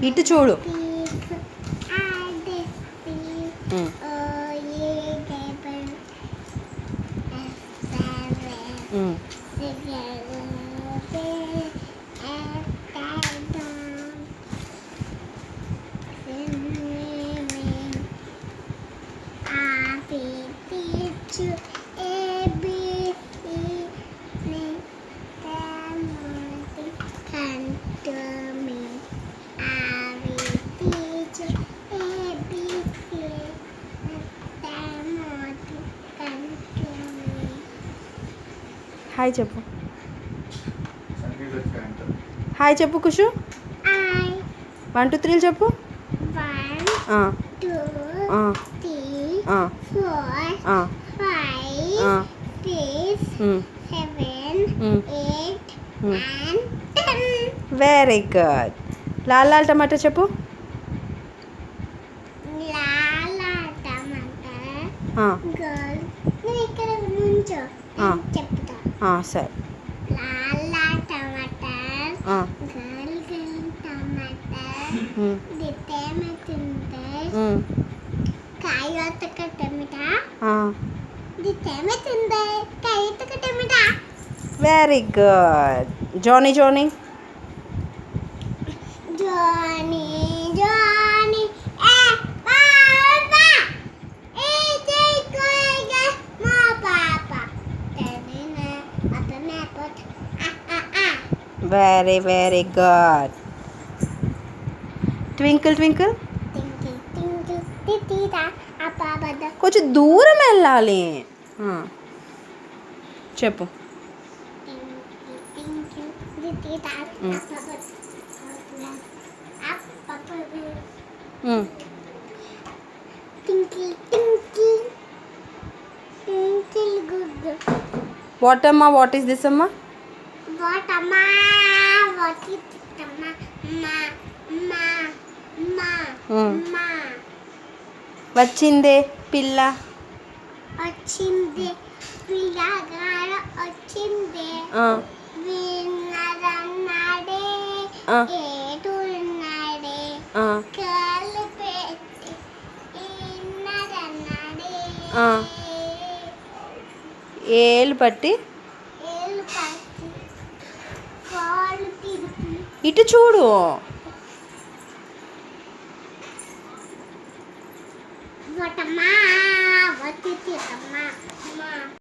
ఇటు చూడు. హాయ్ చెప్పు. హాయ్ చెప్పు కుషు. 1 2 3 చెప్పు. 1 2 3 4 5 6 7 8 9 10. Very good. లాల్ లాల్ టమాటా చెప్పు. లాల్ లాల్ టమాటా గర్ల్. నువ్వు ఇక్కడ నుంచో చెప్తా. సరే. లాల్ లాల్ టమాటా గర్ల్ గర్ల్ టమాటా దితేమవుతుంది కాయొత్తక టమాటా దితేమవుతుంది కాయొత్తక టమాటా. Very good. Johnny Johnny. Johnny Johnny very very good. Twinkle twinkle. కొంచెం దూరం వెళ్ళాలి. చెప్పు. వాట్ అమ్మా? వాట్ ఈస్ దిస్ అమ్మా? What amma? What is amma? Ma ma ma ma. వచ్చిందే పిల్ల. వచ్చిందే పిల్లగాడు వచ్చిందే. విన్నదన్నాడే ఏడున్నాడే కాళ్ళు పెట్టి విన్నదన్నాడే ఏళ్ళు పట్టి ఇటు చూడు.